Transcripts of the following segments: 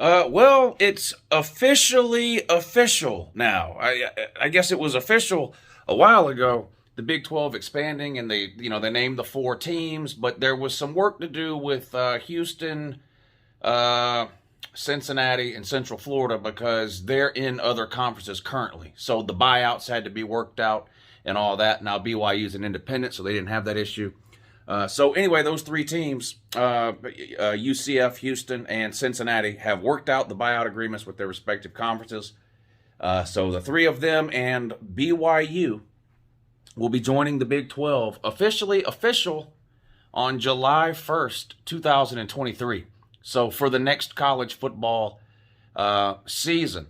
Well, it's officially official now. I guess it was official a while ago. The Big 12 expanding, and they named the four teams, but there was some work to do with Houston, uh, Cincinnati, and Central Florida because they're in other conferences currently. So the buyouts had to be worked out and all that. Now BYU is an independent, so they didn't have that issue. So anyway, those three teams, UCF, Houston, and Cincinnati, have worked out the buyout agreements with their respective conferences. So the three of them and BYU will be joining the Big 12 official on July 1st, 2023. So for the next college football season.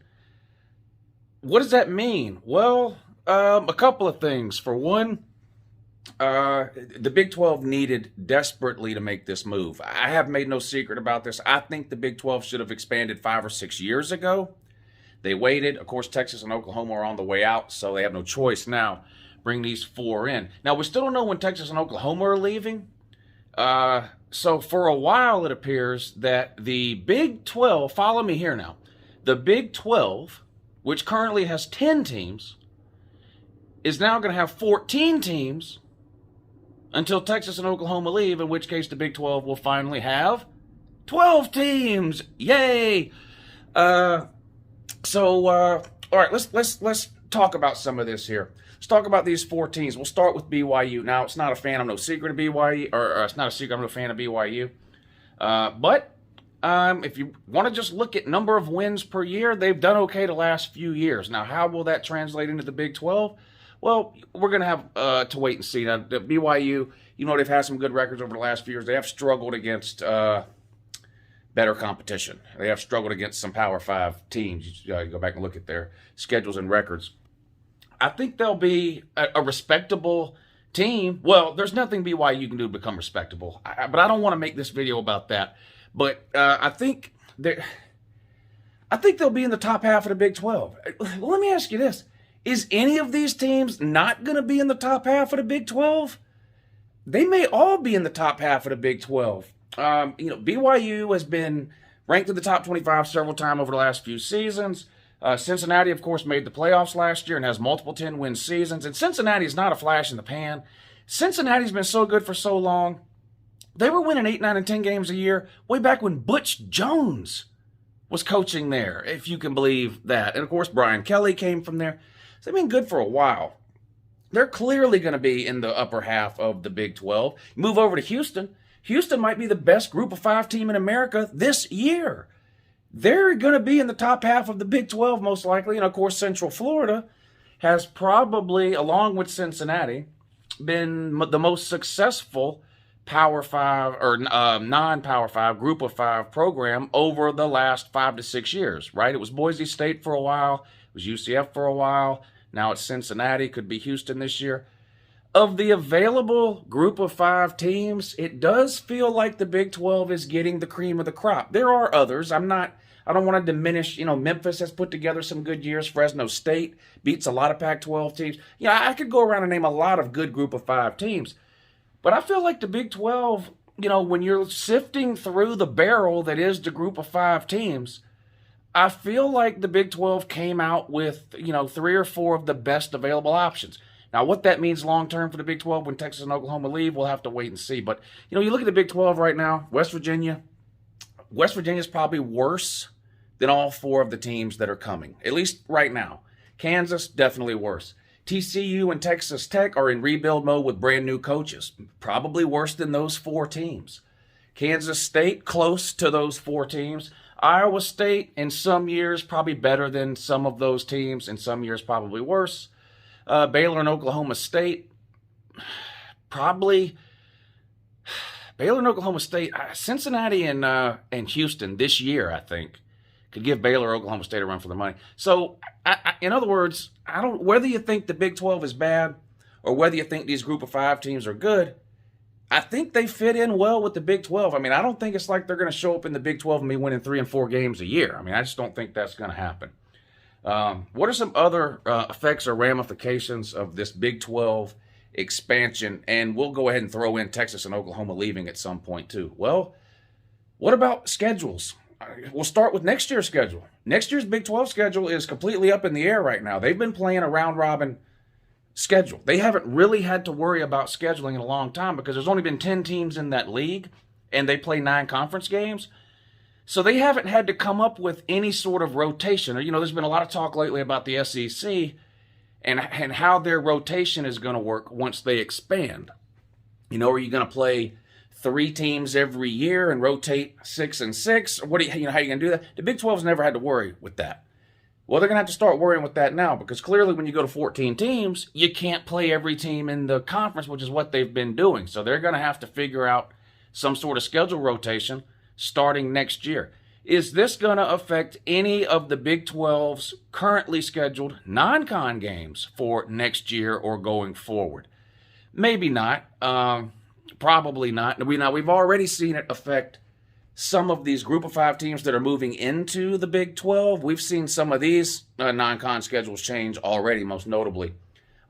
What does that mean? Well, a couple of things. For one, the Big 12 needed desperately to make this move. I have made no secret about this. I think the Big 12 should have expanded 5 or 6 years ago. They waited. Of course, Texas and Oklahoma are on the way out, so they have no choice now. Bring these four in. Now, we still don't know when Texas and Oklahoma are leaving. So for a while, it appears that the Big 12, follow me here now, the Big 12, which currently has 10 teams, is now going to have 14 teams until Texas and Oklahoma leave, in which case the Big 12 will finally have 12 teams. Yay! All right, let's talk about some of this here. Let's talk about these four teams. We'll start with BYU. Now, it's not a fan. I'm no secret of BYU, or it's not a secret. I'm no fan of BYU. But if you want to just look at number of wins per year, they've done okay the last few years. Now, how will that translate into the Big 12? Well, we're going to have to wait and see. Now, the BYU, they've had some good records over the last few years. They have struggled against better competition. They have struggled against some Power 5 teams. You go back and look at their schedules and records. I think they'll be a respectable team. Well, there's nothing BYU can do to become respectable. But I don't want to make this video about that. But I think they'll be in the top half of the Big 12. Well, let me ask you this. Is any of these teams not going to be in the top half of the Big 12? They may all be in the top half of the Big 12. BYU has been ranked in the top 25 several times over the last few seasons. Cincinnati, of course, made the playoffs last year and has multiple 10-win seasons. And Cincinnati is not a flash in the pan. Cincinnati's been so good for so long. They were winning 8, 9, and 10 games a year way back when Butch Jones was coaching there, if you can believe that. And, of course, Brian Kelly came from there. So they've been good for a while. They're clearly going to be in the upper half of the Big 12. Move over to Houston. Houston might be the best Group of 5 team in America this year. They're going to be in the top half of the Big 12 most likely. And, of course, Central Florida has probably, along with Cincinnati, been the most successful Power 5 or non-Power 5, Group of 5 program over the last 5 to 6 years, right? It was Boise State for a while. It was UCF for a while. Now it's Cincinnati. Could be Houston this year. Of the available Group of 5 teams, it does feel like the Big 12 is getting the cream of the crop. There are others. I don't want to diminish, Memphis has put together some good years. Fresno State beats a lot of Pac-12 teams. I could go around and name a lot of good Group of 5 teams. But I feel like the Big 12, when you're sifting through the barrel that is the Group of 5 teams, I feel like the Big 12 came out with, 3 or 4 of the best available options. Now, what that means long-term for the Big 12 when Texas and Oklahoma leave, we'll have to wait and see. But, you look at the Big 12 right now, West Virginia is probably worse than all 4 of the teams that are coming, at least right now. Kansas, definitely worse. TCU and Texas Tech are in rebuild mode with brand new coaches, probably worse than those 4 teams. Kansas State, close to those 4 teams. Iowa State, in some years, probably better than some of those teams. In some years, probably worse. Baylor and Oklahoma State, probably. Baylor and Oklahoma State, Cincinnati and Houston this year, I think, could give Baylor or Oklahoma State a run for the money. So, in other words, whether you think the Big 12 is bad or whether you think these Group of 5 teams are good, I think they fit in well with the Big 12. I don't think it's like they're going to show up in the Big 12 and be winning 3 and 4 games a year. I just don't think that's going to happen. What are some other effects or ramifications of this Big 12 expansion? And we'll go ahead and throw in Texas and Oklahoma leaving at some point too. Well, what about schedules? we'll start with next year's schedule. Next year's Big 12 schedule is completely up in the air right now. They've been playing a round-robin schedule. They haven't really had to worry about scheduling in a long time because there's only been 10 teams in that league, and they play 9 conference games. So they haven't had to come up with any sort of rotation. There's been a lot of talk lately about the SEC and how their rotation is going to work once they expand. Are you going to play 3 teams every year and rotate 6 and 6? How are you going to do that? The Big 12's never had to worry with that. Well, they're going to have to start worrying with that now because clearly when you go to 14 teams, you can't play every team in the conference, which is what they've been doing. So they're going to have to figure out some sort of schedule rotation starting next year. Is this going to affect any of the Big 12's currently scheduled non-con games for next year or going forward? Maybe not. Probably not. We've already seen it affect some of these group of 5 teams that are moving into the Big 12. We've seen some of these non-con schedules change already, most notably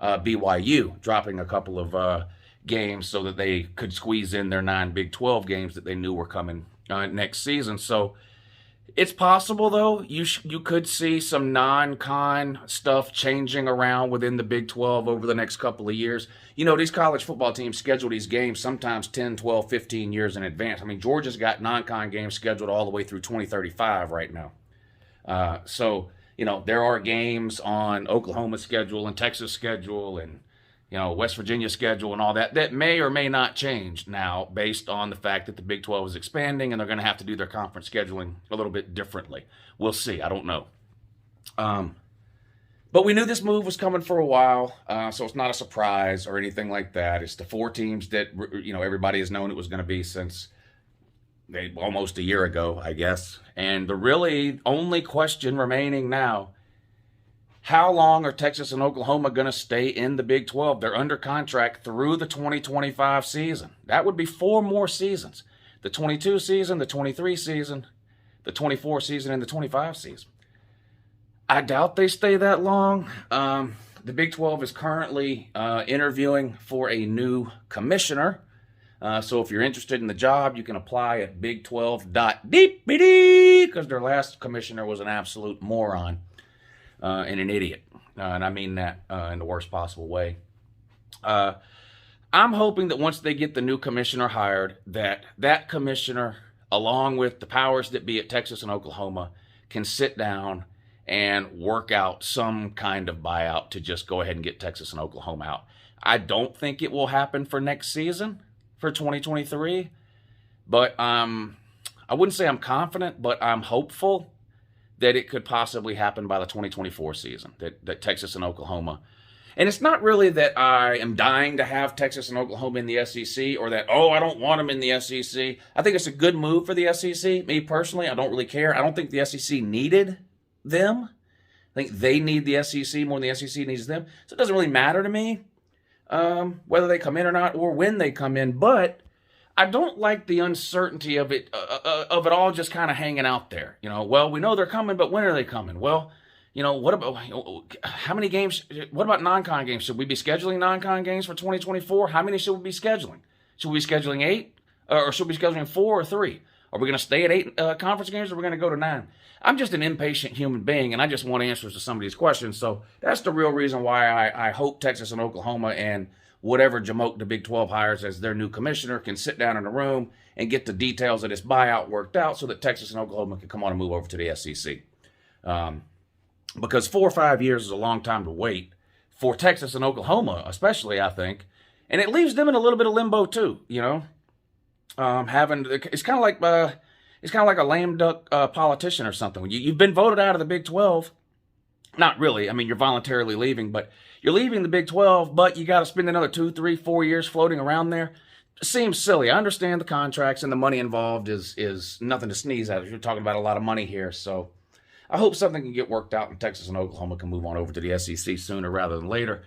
BYU dropping a couple of games so that they could squeeze in their 9 Big 12 games that they knew were coming next season. So it's possible, though, you could see some non-con stuff changing around within the Big 12 over the next couple of years. These college football teams schedule these games sometimes 10, 12, 15 years in advance. Georgia's got non-con games scheduled all the way through 2035 right now. So there are games on Oklahoma's schedule and Texas' schedule and West Virginia schedule and all that may or may not change now based on the fact that the Big 12 is expanding and they're going to have to do their conference scheduling a little bit differently. We'll see. I don't know. But we knew this move was coming for a while, so it's not a surprise or anything like that. It's the 4 teams that, everybody has known it was going to be since almost a year ago, I guess. And the really only question remaining now, how long are Texas and Oklahoma going to stay in the Big 12? They're under contract through the 2025 season. That would be 4 more seasons. The 22 season, the 23 season, the 24 season, and the 25 season. I doubt they stay that long. The Big 12 is currently interviewing for a new commissioner. So if you're interested in the job, you can apply at big12.dpd because their last commissioner was an absolute moron. And an idiot. And I mean that in the worst possible way. I'm hoping that once they get the new commissioner hired, that commissioner, along with the powers that be at Texas and Oklahoma, can sit down and work out some kind of buyout to just go ahead and get Texas and Oklahoma out. I don't think it will happen for next season, for 2023. But I wouldn't say I'm confident, but I'm hopeful that it could possibly happen by the 2024 season, that Texas and Oklahoma. And it's not really that I am dying to have Texas and Oklahoma in the SEC or that, I don't want them in the SEC. I think it's a good move for the SEC. Me personally, I don't really care. I don't think the SEC needed them. I think they need the SEC more than the SEC needs them. So it doesn't really matter to me whether they come in or not or when they come in. But I don't like the uncertainty of it all just kind of hanging out there. Well, we know they're coming, but when are they coming? Well, what about how many games? What about non-con games? Should we be scheduling non-con games for 2024? How many should we be scheduling? Should we be scheduling 8? Or should we be scheduling 4 or 3? Are we going to stay at 8 conference games or are we going to go to 9? I'm just an impatient human being, and I just want answers to some of these questions. So that's the real reason why I hope Texas and Oklahoma and whatever Jamoke the Big 12 hires as their new commissioner can sit down in a room and get the details of this buyout worked out so that Texas and Oklahoma can come on and move over to the SEC. Because 4 or 5 years is a long time to wait for Texas and Oklahoma, especially, I think. And it leaves them in a little bit of limbo too, it's kind of like a lame duck politician or something. You've been voted out of the Big 12. Not really. You're voluntarily leaving, but you're leaving the Big 12, but you got to spend another 2, 3, 4 years floating around there. It seems silly. I understand the contracts and the money involved is nothing to sneeze at. You're talking about a lot of money here, so I hope something can get worked out and Texas and Oklahoma can move on over to the SEC sooner rather than later.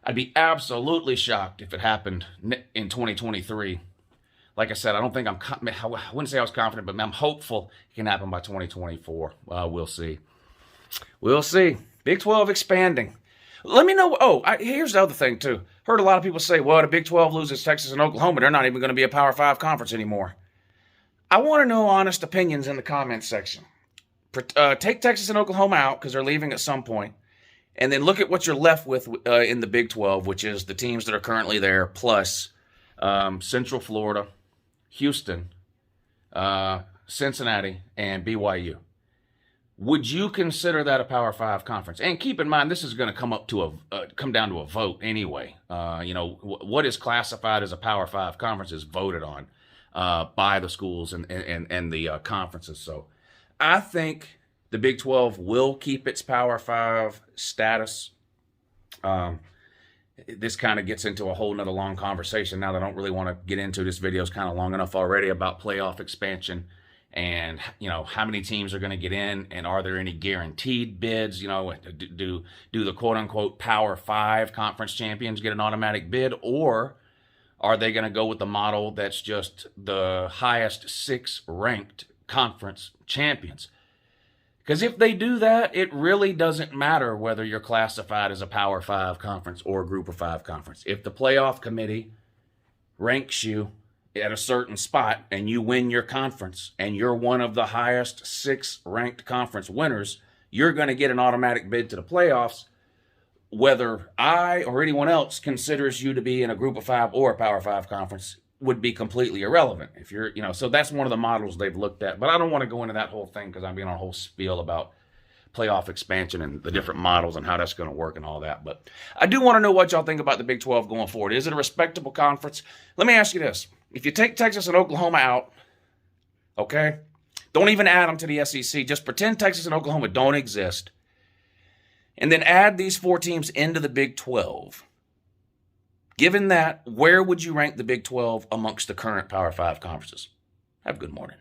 I'd be absolutely shocked if it happened in 2023. Like I said, I wouldn't say I was confident, but I'm hopeful it can happen by 2024. We'll see. We'll see. Big 12 expanding. Let me know. Here's the other thing, too. Heard a lot of people say, well, the Big 12 loses Texas and Oklahoma. They're not even going to be a Power 5 conference anymore. I want to know honest opinions in the comments section. Take Texas and Oklahoma out because they're leaving at some point, and then look at what you're left with in the Big 12, which is the teams that are currently there, plus Central Florida, Houston, Cincinnati, and BYU. Would you consider that a Power 5 conference? And keep in mind, this is going to come down to a vote anyway. What is classified as a Power 5 conference is voted on by the schools and the conferences. So I think the Big 12 will keep its Power 5 status. This kind of gets into a whole nother long conversation now that I don't really want to get into. This video is kind of long enough already about playoff expansion and, how many teams are going to get in, and are there any guaranteed bids? Do the quote-unquote Power 5 conference champions get an automatic bid, or are they going to go with the model that's just the highest 6 ranked conference champions? Because if they do that, it really doesn't matter whether you're classified as a Power 5 conference or a Group of 5 conference. If the playoff committee ranks you at a certain spot and you win your conference and you're one of the highest 6 ranked conference winners, you're going to get an automatic bid to the playoffs, whether I or anyone else considers you to be in a Group of 5 or a Power 5 conference would be completely irrelevant. If you're, so that's one of the models they've looked at. But I don't want to go into that whole thing because I'm being on a whole spiel about playoff expansion and the different models and how that's going to work and all that. But I do want to know what y'all think about the Big 12 going forward. Is it a respectable conference? Let me ask you this. If you take Texas and Oklahoma out, okay, don't even add them to the SEC. Just pretend Texas and Oklahoma don't exist. And then add these 4 teams into the Big 12. Given that, where would you rank the Big 12 amongst the current Power 5 conferences? Have a good morning.